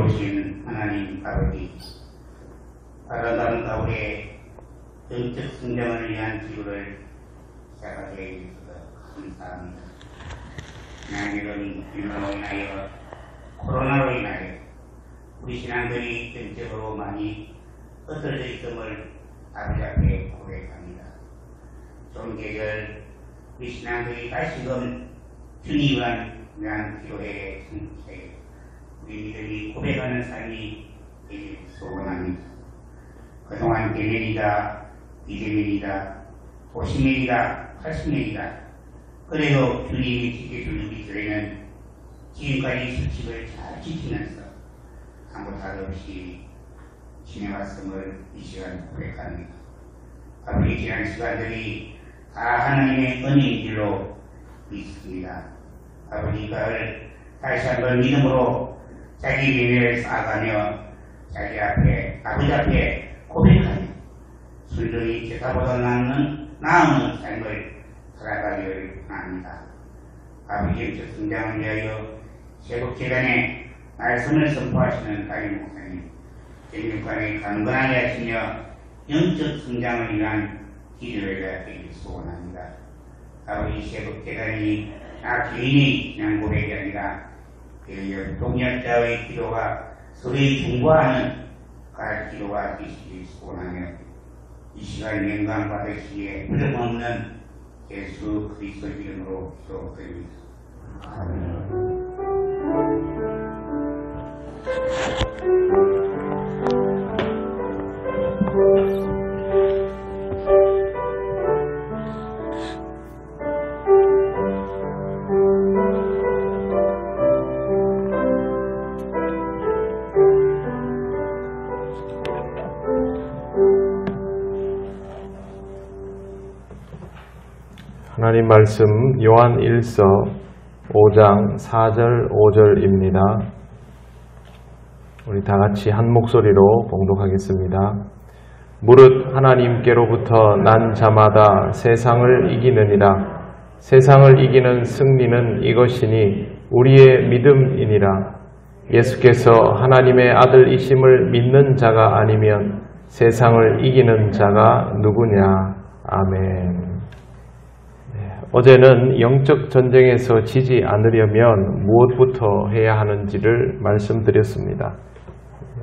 자비로우신 하나님 아버지, 아름다운 가을의 영적 성장을 위한 기도를 시작하게 해주셔서 감사합니다. 지난 일로 인하여 코로나로 인하여 우리 신앙들이 전적으로 많이 흩어져 있음을 아버지 앞에 고백합니다. 좋은 계절 우리 신앙들이 다시금 주님을 위한 기도에 성취해 우리 믿음이 고백하는 삶이 되길 소원합니다. 그동안 대면이다, 비대면이다, 50년이다, 80년이다 그래도 주님이 지켜주는 기도에는 지금까지 수칙을 잘 지키면서 아무 탈 없이 지내왔음을 이 시간 고백합니다. 아버지 지난 시간들이 다 하나님의 은혜인 줄로 믿습니다. 아버지가 다시 한번 믿음으로 자기 예배를 쌓아가며 자기 앞에 아버지 앞에 고백하며 순전히 제사보다 나은 삶을 살아가기를 바랍니다. 아버지 영적 성장을 위하여 제국재단에 말씀을 선포하시는 담임 목사님, 정육관에 강건하게 하시며 영적 성장을 위한 기도를 되길 소원합니다. 아버지 제국재단이 나 개인의 그냥 고백이 아니라 동역자의 기도가 서로의 중보하는 갈 기도가 되시길 소원하며 이 시간 영광 받으시기에 부정없는 예수 그리스도 이름으로 기도드립니다. 아멘. 하나님 말씀 요한 1서 5장 4절 5절입니다. 우리 다같이 한 목소리로 봉독하겠습니다. 무릇 하나님께로부터 난 자마다 세상을 이기느니라. 세상을 이기는 승리는 이것이니 우리의 믿음이니라. 예수께서 하나님의 아들이심을 믿는 자가 아니면 세상을 이기는 자가 누구냐. 아멘. 어제는 영적 전쟁에서 지지 않으려면 무엇부터 해야 하는지를 말씀드렸습니다.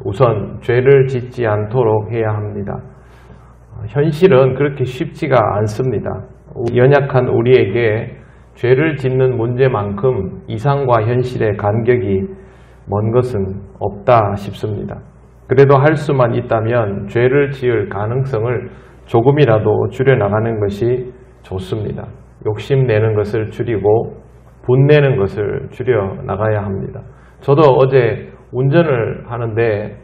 우선 죄를 짓지 않도록 해야 합니다. 현실은 그렇게 쉽지가 않습니다. 연약한 우리에게 죄를 짓는 문제만큼 이상과 현실의 간격이 먼 것은 없다 싶습니다. 그래도 할 수만 있다면 죄를 지을 가능성을 조금이라도 줄여나가는 것이 좋습니다. 욕심내는 것을 줄이고 분내는 것을 줄여나가야 합니다. 저도 어제 운전을 하는데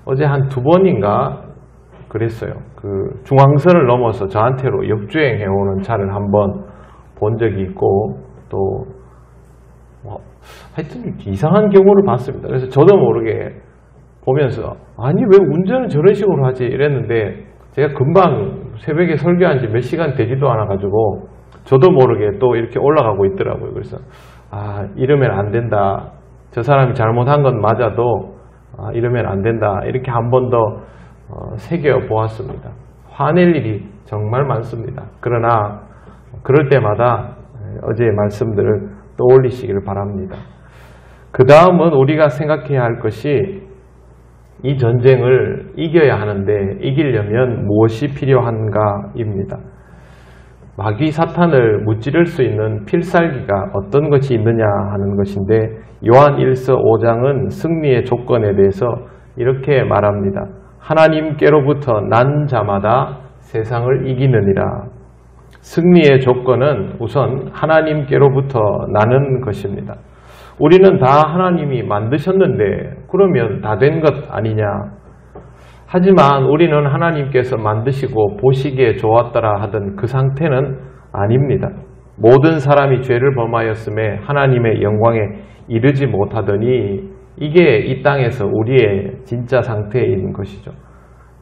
어제 한 2번인가 그랬어요. 그 중앙선을 넘어서 저한테로 역주행해오는 차를 한번 본 적이 있고 또 하여튼 이상한 경우를 봤습니다. 그래서 저도 모르게 보면서 아니 왜 운전을 저런 식으로 하지 이랬는데 제가 금방 새벽에 설교한 지 몇 시간 되지도 않아 가지고 저도 모르게 또 이렇게 올라가고 있더라고요. 그래서 이러면 안 된다. 저 사람이 잘못한 건 맞아도 이러면 안 된다. 이렇게 한 번 더 새겨보았습니다. 화낼 일이 정말 많습니다. 그러나 그럴 때마다 어제의 말씀들을 떠올리시기를 바랍니다. 그 다음은 우리가 생각해야 할 것이 이 전쟁을 이겨야 하는데 이기려면 무엇이 필요한가입니다. 마귀 사탄을 무찌를 수 있는 필살기가 어떤 것이 있느냐 하는 것인데 요한 1서 5장은 승리의 조건에 대해서 이렇게 말합니다. 하나님께로부터 난 자마다 세상을 이기느니라. 승리의 조건은 우선 하나님께로부터 나는 것입니다. 우리는 다 하나님이 만드셨는데 그러면 다 된 것 아니냐. 하지만 우리는 하나님께서 만드시고 보시기에 좋았더라 하던 그 상태는 아닙니다. 모든 사람이 죄를 범하였음에 하나님의 영광에 이르지 못하더니 이게 이 땅에서 우리의 진짜 상태인 것이죠.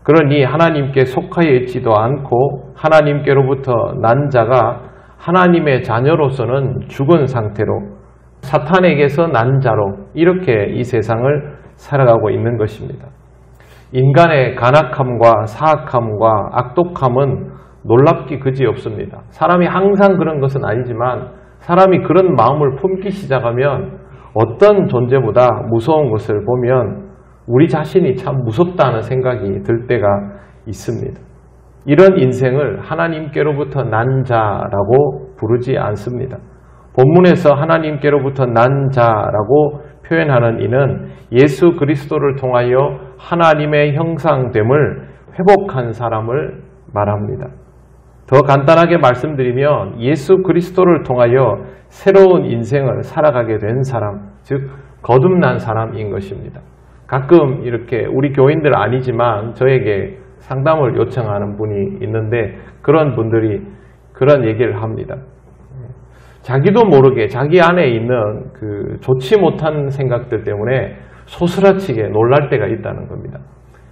그러니 하나님께 속하여 있지도 않고 하나님께로부터 난 자가 하나님의 자녀로서는 죽은 상태로 사탄에게서 난 자로 이렇게 이 세상을 살아가고 있는 것입니다. 인간의 간악함과 사악함과 악독함은 놀랍기 그지없습니다. 사람이 항상 그런 것은 아니지만 사람이 그런 마음을 품기 시작하면 어떤 존재보다 무서운 것을 보면 우리 자신이 참 무섭다는 생각이 들 때가 있습니다. 이런 인생을 하나님께로부터 난 자라고 부르지 않습니다. 본문에서 하나님께로부터 난 자라고 표현하는 이는 예수 그리스도를 통하여 하나님의 형상됨을 회복한 사람을 말합니다. 더 간단하게 말씀드리면 예수 그리스도를 통하여 새로운 인생을 살아가게 된 사람, 즉 거듭난 사람인 것입니다. 가끔 이렇게 우리 교인들 아니지만 저에게 상담을 요청하는 분이 있는데 그런 분들이 그런 얘기를 합니다. 자기도 모르게 자기 안에 있는 그 좋지 못한 생각들 때문에 소스라치게 놀랄 때가 있다는 겁니다.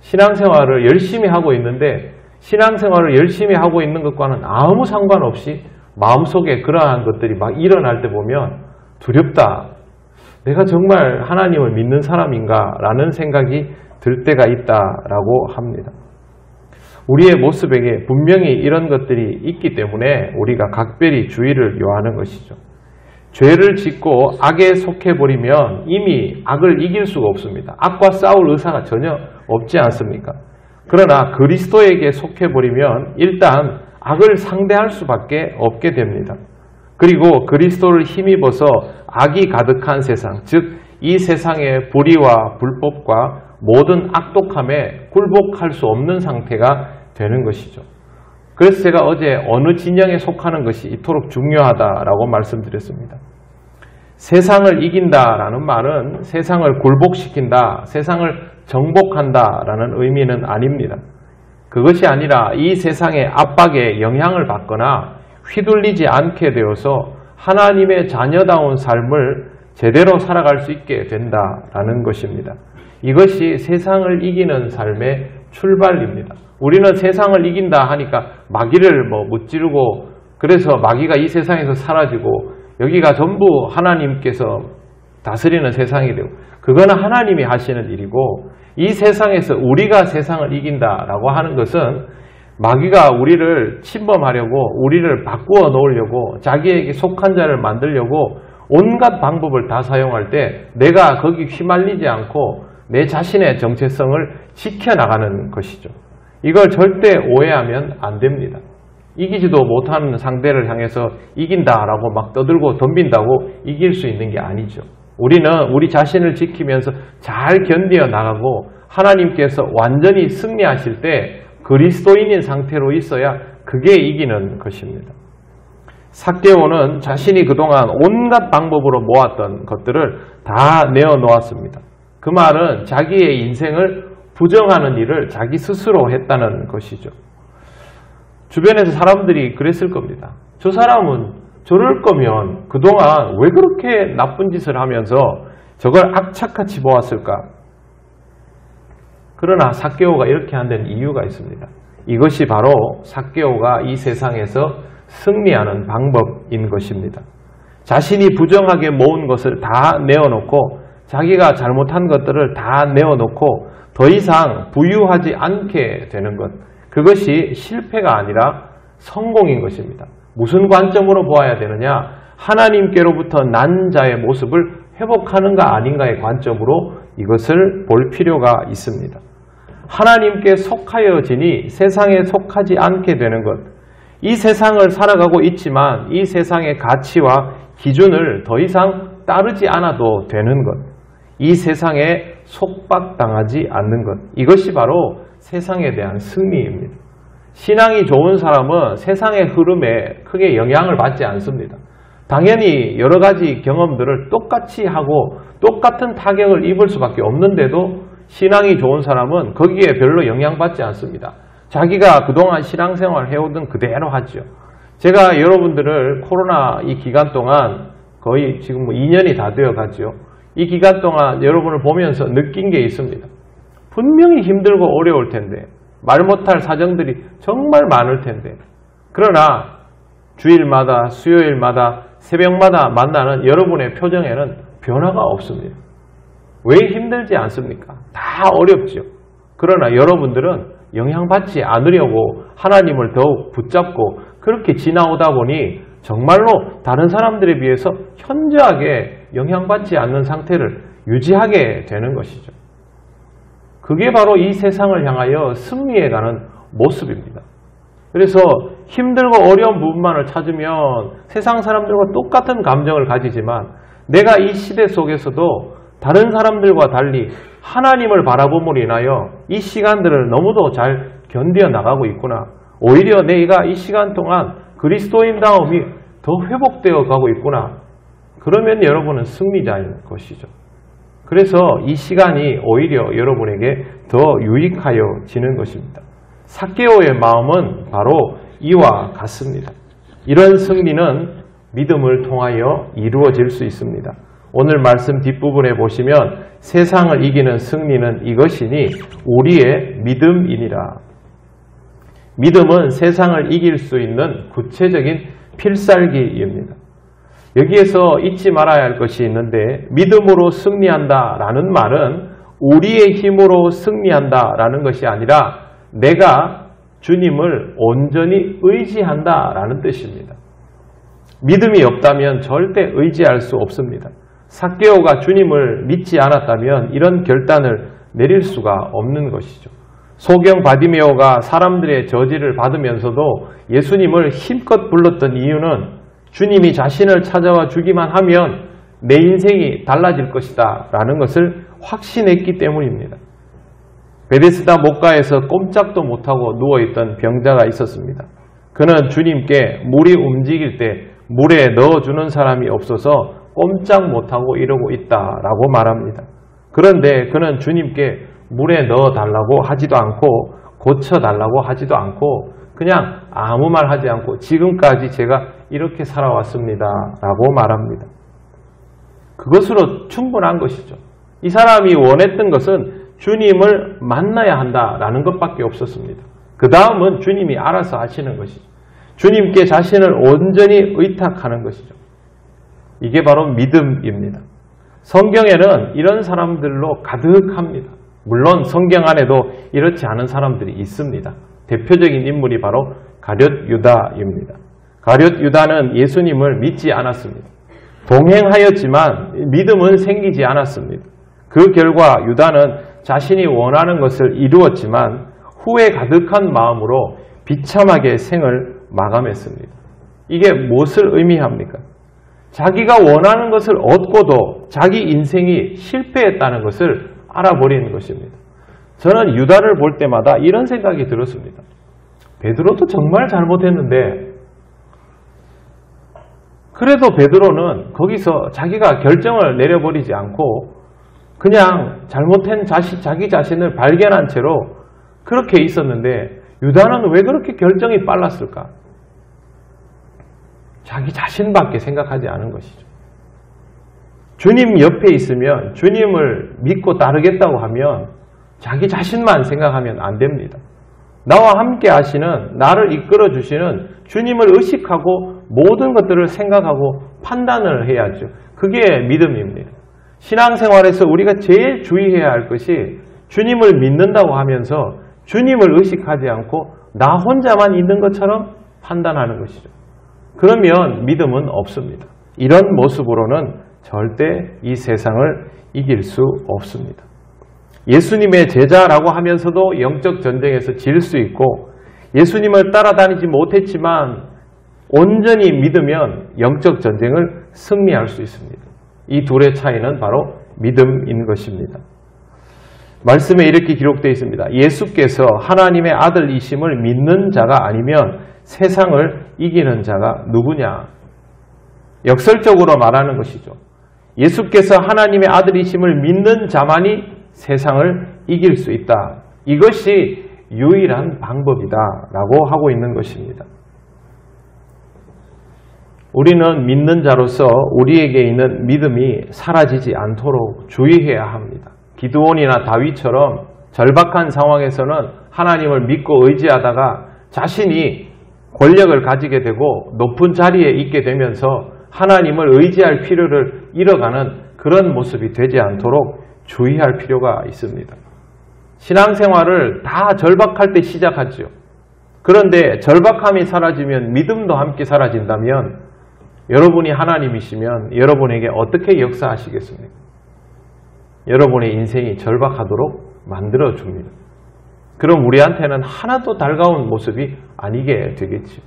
신앙생활을 열심히 하고 있는데 신앙생활을 열심히 하고 있는 것과는 아무 상관없이 마음속에 그러한 것들이 막 일어날 때 보면 두렵다. 내가 정말 하나님을 믿는 사람인가? 라는 생각이 들 때가 있다라고 합니다. 우리의 모습에게 분명히 이런 것들이 있기 때문에 우리가 각별히 주의를 요하는 것이죠. 죄를 짓고 악에 속해버리면 이미 악을 이길 수가 없습니다. 악과 싸울 의사가 전혀 없지 않습니까? 그러나 그리스도에게 속해버리면 일단 악을 상대할 수밖에 없게 됩니다. 그리고 그리스도를 힘입어서 악이 가득한 세상, 즉 이 세상의 불의와 불법과 모든 악독함에 굴복할 수 없는 상태가 되는 것이죠. 그래서 제가 어제 어느 진영에 속하는 것이 이토록 중요하다라고 말씀드렸습니다. 세상을 이긴다라는 말은 세상을 굴복시킨다, 세상을 정복한다라는 의미는 아닙니다. 그것이 아니라 이 세상의 압박에 영향을 받거나 휘둘리지 않게 되어서 하나님의 자녀다운 삶을 제대로 살아갈 수 있게 된다라는 것입니다. 이것이 세상을 이기는 삶의 출발입니다. 우리는 세상을 이긴다 하니까 마귀를 무찌르고 그래서 마귀가 이 세상에서 사라지고 여기가 전부 하나님께서 다스리는 세상이 되고 그거는 하나님이 하시는 일이고 이 세상에서 우리가 세상을 이긴다라고 하는 것은 마귀가 우리를 침범하려고 우리를 바꾸어 놓으려고 자기에게 속한 자를 만들려고 온갖 방법을 다 사용할 때 내가 거기 휘말리지 않고 내 자신의 정체성을 지켜나가는 것이죠. 이걸 절대 오해하면 안 됩니다. 이기지도 못하는 상대를 향해서 이긴다라고 막 떠들고 덤빈다고 이길 수 있는 게 아니죠. 우리는 우리 자신을 지키면서 잘 견디어 나가고 하나님께서 완전히 승리하실 때 그리스도인인 상태로 있어야 그게 이기는 것입니다. 삭개오는 자신이 그동안 온갖 방법으로 모았던 것들을 다 내어놓았습니다. 그 말은 자기의 인생을 부정하는 일을 자기 스스로 했다는 것이죠. 주변에서 사람들이 그랬을 겁니다. 저 사람은 저럴 거면 그동안 왜 그렇게 나쁜 짓을 하면서 저걸 악착같이 보았을까? 그러나 삭개오가 이렇게 한 데는 이유가 있습니다. 이것이 바로 삭개오가 이 세상에서 승리하는 방법인 것입니다. 자신이 부정하게 모은 것을 다 내어놓고 자기가 잘못한 것들을 다 내어놓고 더 이상 부유하지 않게 되는 것, 그것이 실패가 아니라 성공인 것입니다. 무슨 관점으로 보아야 되느냐? 하나님께로부터 난 자의 모습을 회복하는가 아닌가의 관점으로 이것을 볼 필요가 있습니다. 하나님께 속하여지니 세상에 속하지 않게 되는 것, 이 세상을 살아가고 있지만 이 세상의 가치와 기준을 더 이상 따르지 않아도 되는 것, 이 세상에 속박당하지 않는 것, 이것이 바로 세상에 대한 승리입니다. 신앙이 좋은 사람은 세상의 흐름에 크게 영향을 받지 않습니다. 당연히 여러 가지 경험들을 똑같이 하고 똑같은 타격을 입을 수밖에 없는데도 신앙이 좋은 사람은 거기에 별로 영향받지 않습니다. 자기가 그동안 신앙생활 해오던 그대로 하죠. 제가 여러분들을 코로나 이 기간 동안 거의 지금 2년이 다 되어 가죠. 이 기간 동안 여러분을 보면서 느낀 게 있습니다. 분명히 힘들고 어려울 텐데, 말 못할 사정들이 정말 많을 텐데, 그러나 주일마다 수요일마다 새벽마다 만나는 여러분의 표정에는 변화가 없습니다. 왜 힘들지 않습니까? 다 어렵죠. 그러나 여러분들은 영향받지 않으려고 하나님을 더욱 붙잡고 그렇게 지나오다 보니 정말로 다른 사람들에 비해서 현저하게 영향받지 않는 상태를 유지하게 되는 것이죠. 그게 바로 이 세상을 향하여 승리해가는 모습입니다. 그래서 힘들고 어려운 부분만을 찾으면 세상 사람들과 똑같은 감정을 가지지만 내가 이 시대 속에서도 다른 사람들과 달리 하나님을 바라봄으로 인하여 이 시간들을 너무도 잘 견뎌 나가고 있구나. 오히려 내가 이 시간 동안 그리스도인다움이 더 회복되어 가고 있구나. 그러면 여러분은 승리자인 것이죠. 그래서 이 시간이 오히려 여러분에게 더 유익하여지는 것입니다. 삭개오의 마음은 바로 이와 같습니다. 이런 승리는 믿음을 통하여 이루어질 수 있습니다. 오늘 말씀 뒷부분에 보시면 세상을 이기는 승리는 이것이니 우리의 믿음이니라. 믿음은 세상을 이길 수 있는 구체적인 필살기입니다. 여기에서 잊지 말아야 할 것이 있는데 믿음으로 승리한다라는 말은 우리의 힘으로 승리한다라는 것이 아니라 내가 주님을 온전히 의지한다라는 뜻입니다. 믿음이 없다면 절대 의지할 수 없습니다. 삭개오가 주님을 믿지 않았다면 이런 결단을 내릴 수가 없는 것이죠. 소경 바디메오가 사람들의 저지를 받으면서도 예수님을 힘껏 불렀던 이유는 주님이 자신을 찾아와 주기만 하면 내 인생이 달라질 것이다 라는 것을 확신했기 때문입니다. 베데스다 목가에서 꼼짝도 못하고 누워있던 병자가 있었습니다. 그는 주님께 물이 움직일 때 물에 넣어주는 사람이 없어서 꼼짝 못하고 이러고 있다라고 말합니다. 그런데 그는 주님께 물에 넣어달라고 하지도 않고 고쳐달라고 하지도 않고 그냥 아무 말 하지 않고 지금까지 제가 이렇게 살아왔습니다 라고 말합니다. 그것으로 충분한 것이죠. 이 사람이 원했던 것은 주님을 만나야 한다라는 것밖에 없었습니다. 그 다음은 주님이 알아서 하시는 것이죠. 주님께 자신을 온전히 의탁하는 것이죠. 이게 바로 믿음입니다. 성경에는 이런 사람들로 가득합니다. 물론 성경 안에도 이렇지 않은 사람들이 있습니다. 대표적인 인물이 바로 가룟 유다입니다. 가룟 유다는 예수님을 믿지 않았습니다. 동행하였지만 믿음은 생기지 않았습니다. 그 결과 유다는 자신이 원하는 것을 이루었지만 후회 가득한 마음으로 비참하게 생을 마감했습니다. 이게 무엇을 의미합니까? 자기가 원하는 것을 얻고도 자기 인생이 실패했다는 것을 알아버리는 것입니다. 저는 유다를 볼 때마다 이런 생각이 들었습니다. 베드로도 정말 잘못했는데 그래도 베드로는 거기서 자기가 결정을 내려버리지 않고 그냥 잘못한 자기 자신을 발견한 채로 그렇게 있었는데 유다는 왜 그렇게 결정이 빨랐을까? 자기 자신밖에 생각하지 않은 것이죠. 주님 옆에 있으면 주님을 믿고 따르겠다고 하면 자기 자신만 생각하면 안 됩니다. 나와 함께 하시는 나를 이끌어 주시는 주님을 의식하고 모든 것들을 생각하고 판단을 해야죠. 그게 믿음입니다. 신앙생활에서 우리가 제일 주의해야 할 것이 주님을 믿는다고 하면서 주님을 의식하지 않고 나 혼자만 있는 것처럼 판단하는 것이죠. 그러면 믿음은 없습니다. 이런 모습으로는 절대 이 세상을 이길 수 없습니다. 예수님의 제자라고 하면서도 영적 전쟁에서 질 수 있고 예수님을 따라다니지 못했지만 온전히 믿으면 영적 전쟁을 승리할 수 있습니다. 이 둘의 차이는 바로 믿음인 것입니다. 말씀에 이렇게 기록되어 있습니다. 예수께서 하나님의 아들이심을 믿는 자가 아니면 세상을 이기는 자가 누구냐? 역설적으로 말하는 것이죠. 예수께서 하나님의 아들이심을 믿는 자만이 세상을 이길 수 있다. 이것이 유일한 방법이다 라고 하고 있는 것입니다. 우리는 믿는 자로서 우리에게 있는 믿음이 사라지지 않도록 주의해야 합니다. 기드온이나 다윗처럼 절박한 상황에서는 하나님을 믿고 의지하다가 자신이 권력을 가지게 되고 높은 자리에 있게 되면서 하나님을 의지할 필요를 잃어가는 그런 모습이 되지 않도록 주의할 필요가 있습니다. 신앙생활을 다 절박할 때 시작하죠. 그런데 절박함이 사라지면 믿음도 함께 사라진다면 여러분이 하나님이시면 여러분에게 어떻게 역사하시겠습니까? 여러분의 인생이 절박하도록 만들어줍니다. 그럼 우리한테는 하나도 달가운 모습이 아니게 되겠죠.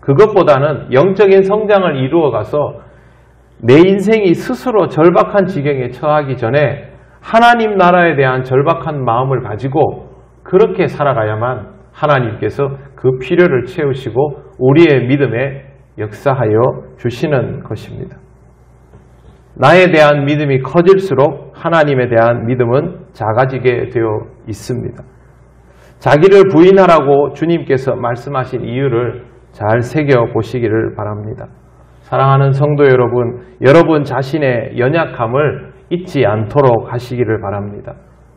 그것보다는 영적인 성장을 이루어가서 내 인생이 스스로 절박한 지경에 처하기 전에 하나님 나라에 대한 절박한 마음을 가지고 그렇게 살아가야만 하나님께서 그 필요를 채우시고 우리의 믿음에 역사하여 주시는 것입니다. 나에 대한 믿음이 커질수록 하나님에 대한 믿음은 작아지게 되어 있습니다. 자기를 부인하라고 주님께서 말씀하신 이유를 잘 새겨보시기를 바랍니다. 사랑하는 성도 여러분, 여러분 자신의 연약함을 잊지 않도록 하시기를 바랍니다.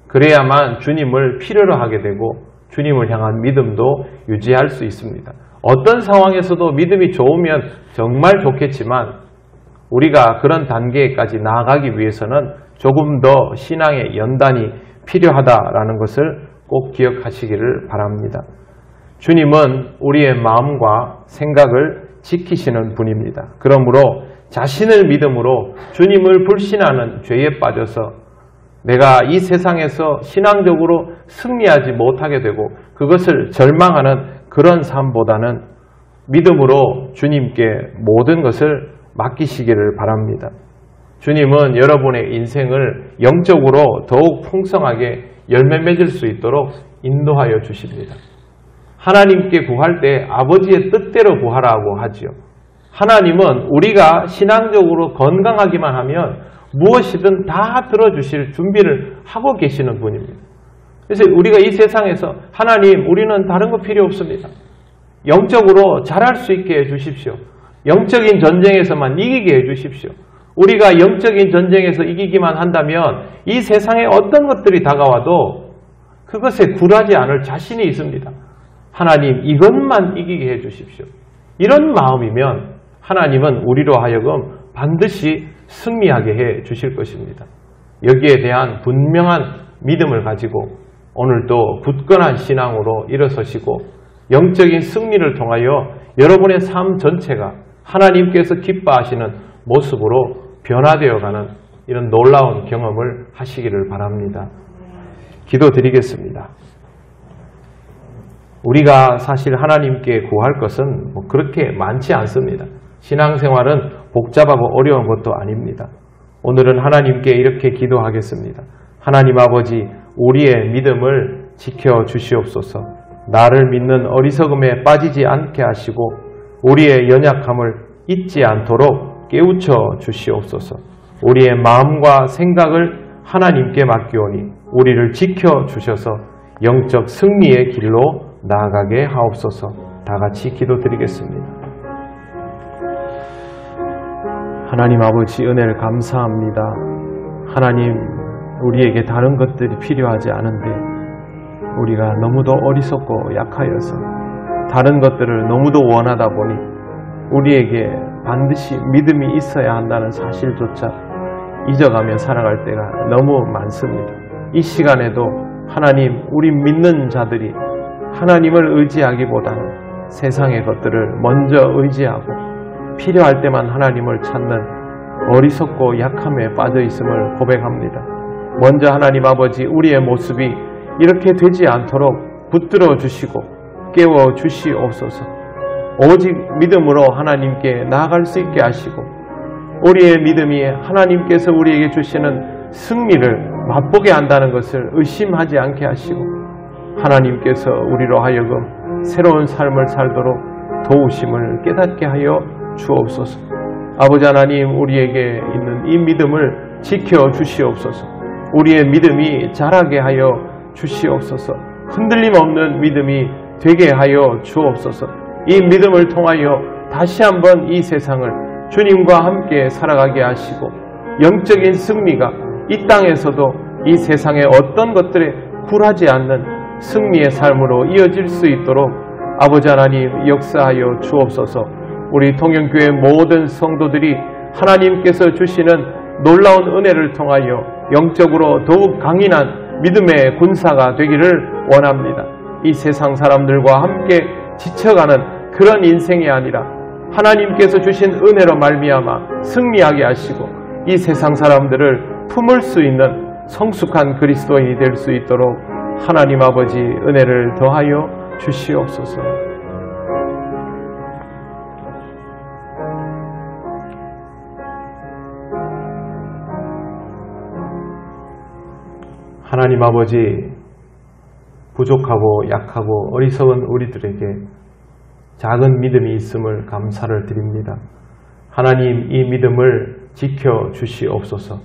그래야만 주님을 필요로 하게 되고 주님을 향한 믿음도 유지할 수 있습니다. 어떤 상황에서도 믿음이 좋으면 정말 좋겠지만 우리가 그런 단계까지 나아가기 위해서는 조금 더 신앙의 연단이 필요하다라는 것을 꼭 기억하시기를 바랍니다. 주님은 우리의 마음과 생각을 지키시는 분입니다. 그러므로 자신을 믿음으로 주님을 불신하는 죄에 빠져서 내가 이 세상에서 신앙적으로 승리하지 못하게 되고 그것을 절망하는 그런 삶보다는 믿음으로 주님께 모든 것을 맡기시기를 바랍니다. 주님은 여러분의 인생을 영적으로 더욱 풍성하게 열매 맺을 수 있도록 인도하여 주십니다. 하나님께 구할 때 아버지의 뜻대로 구하라고 하지요. 하나님은 우리가 신앙적으로 건강하기만 하면 무엇이든 다 들어주실 준비를 하고 계시는 분입니다. 그래서 우리가 이 세상에서 하나님, 우리는 다른 거 필요 없습니다. 영적으로 잘할 수 있게 해주십시오. 영적인 전쟁에서만 이기게 해주십시오. 우리가 영적인 전쟁에서 이기기만 한다면 이 세상에 어떤 것들이 다가와도 그것에 굴하지 않을 자신이 있습니다. 하나님, 이것만 이기게 해주십시오. 이런 마음이면 하나님은 우리로 하여금 반드시 승리하게 해 주실 것입니다. 여기에 대한 분명한 믿음을 가지고 오늘도 굳건한 신앙으로 일어서시고 영적인 승리를 통하여 여러분의 삶 전체가 하나님께서 기뻐하시는 모습으로 변화되어가는 이런 놀라운 경험을 하시기를 바랍니다. 기도드리겠습니다. 우리가 사실 하나님께 구할 것은 그렇게 많지 않습니다. 신앙생활은 복잡하고 어려운 것도 아닙니다. 오늘은 하나님께 이렇게 기도하겠습니다. 하나님 아버지, 우리의 믿음을 지켜주시옵소서. 나를 믿는 어리석음에 빠지지 않게 하시고 우리의 연약함을 잊지 않도록 깨우쳐 주시옵소서. 우리의 마음과 생각을 하나님께 맡기오니 우리를 지켜주셔서 영적 승리의 길로 나아가게 하옵소서. 다 같이 기도드리겠습니다. 하나님 아버지, 은혜를 감사합니다. 하나님, 우리에게 다른 것들이 필요하지 않은데 우리가 너무도 어리석고 약하여서 다른 것들을 너무도 원하다 보니 우리에게 반드시 믿음이 있어야 한다는 사실조차 잊어가며 살아갈 때가 너무 많습니다. 이 시간에도 하나님, 우리 믿는 자들이 하나님을 의지하기보다는 세상의 것들을 먼저 의지하고 필요할 때만 하나님을 찾는 어리석고 약함에 빠져 있음을 고백합니다. 먼저 하나님 아버지, 우리의 모습이 이렇게 되지 않도록 붙들어 주시고 깨워 주시옵소서. 오직 믿음으로 하나님께 나아갈 수 있게 하시고 우리의 믿음이 하나님께서 우리에게 주시는 승리를 맛보게 한다는 것을 의심하지 않게 하시고 하나님께서 우리로 하여금 새로운 삶을 살도록 도우심을 깨닫게 하여 주옵소서. 아버지 하나님, 우리에게 있는 이 믿음을 지켜 주시옵소서. 우리의 믿음이 자라게 하여 주시옵소서. 흔들림 없는 믿음이 되게 하여 주옵소서. 이 믿음을 통하여 다시 한번 이 세상을 주님과 함께 살아가게 하시고 영적인 승리가 이 땅에서도 이 세상의 어떤 것들에 굴하지 않는 승리의 삶으로 이어질 수 있도록 아버지 하나님 역사하여 주옵소서. 우리 통영교회 모든 성도들이 하나님께서 주시는 놀라운 은혜를 통하여 영적으로 더욱 강인한 믿음의 군사가 되기를 원합니다. 이 세상 사람들과 함께 지쳐가는 그런 인생이 아니라 하나님께서 주신 은혜로 말미암아 승리하게 하시고 이 세상 사람들을 품을 수 있는 성숙한 그리스도인이 될 수 있도록 하나님 아버지 은혜를 더하여 주시옵소서. 하나님 아버지, 부족하고 약하고 어리석은 우리들에게 작은 믿음이 있음을 감사를 드립니다. 하나님, 이 믿음을 지켜주시옵소서.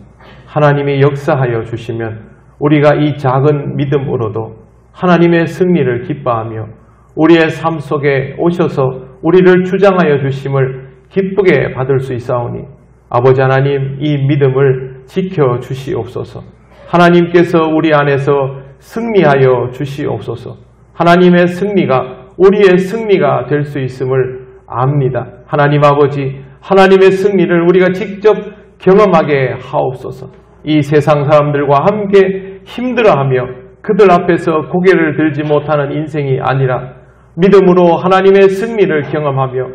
하나님이 역사하여 주시면 우리가 이 작은 믿음으로도 하나님의 승리를 기뻐하며 우리의 삶 속에 오셔서 우리를 주장하여 주심을 기쁘게 받을 수 있사오니 아버지 하나님, 이 믿음을 지켜주시옵소서. 하나님께서 우리 안에서 승리하여 주시옵소서. 하나님의 승리가 우리의 승리가 될 수 있음을 압니다. 하나님 아버지, 하나님의 승리를 우리가 직접 경험하게 하옵소서. 이 세상 사람들과 함께 힘들어하며 그들 앞에서 고개를 들지 못하는 인생이 아니라 믿음으로 하나님의 승리를 경험하며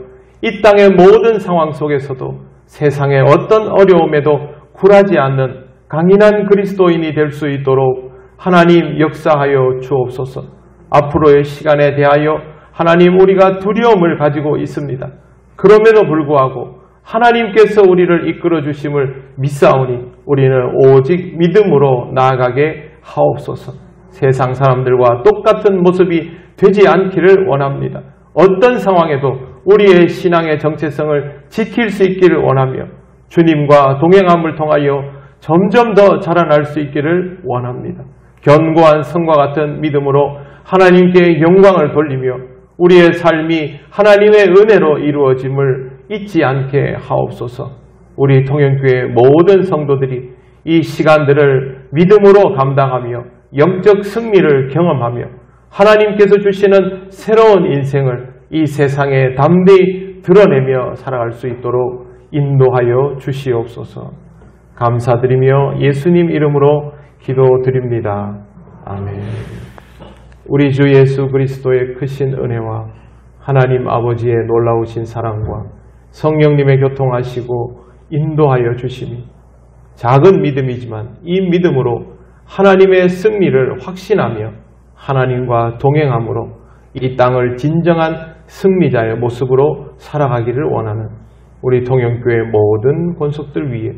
이 땅의 모든 상황 속에서도 세상의 어떤 어려움에도 굴하지 않는 강인한 그리스도인이 될 수 있도록 하나님 역사하여 주옵소서. 앞으로의 시간에 대하여 하나님, 우리가 두려움을 가지고 있습니다. 그럼에도 불구하고 하나님께서 우리를 이끌어 주심을 믿사오니 우리는 오직 믿음으로 나아가게 하옵소서. 세상 사람들과 똑같은 모습이 되지 않기를 원합니다. 어떤 상황에도 우리의 신앙의 정체성을 지킬 수 있기를 원하며 주님과 동행함을 통하여 점점 더 자라날 수 있기를 원합니다. 견고한 성과 같은 믿음으로 하나님께 영광을 돌리며 우리의 삶이 하나님의 은혜로 이루어짐을 잊지 않게 하옵소서. 우리 통영교회 모든 성도들이 이 시간들을 믿음으로 감당하며 영적 승리를 경험하며 하나님께서 주시는 새로운 인생을 이 세상에 담대히 드러내며 살아갈 수 있도록 인도하여 주시옵소서. 감사드리며 예수님 이름으로 기도드립니다. 아멘. 우리 주 예수 그리스도의 크신 은혜와 하나님 아버지의 놀라우신 사랑과 성령님의 교통하시고 인도하여 주심이 작은 믿음이지만 이 믿음으로 하나님의 승리를 확신하며 하나님과 동행함으로 이 땅을 진정한 승리자의 모습으로 살아가기를 원하는 우리 통영교회 모든 권속들 위해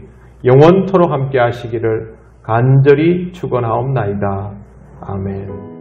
영원토록 함께 하시기를 간절히 축원하옵나이다. 아멘.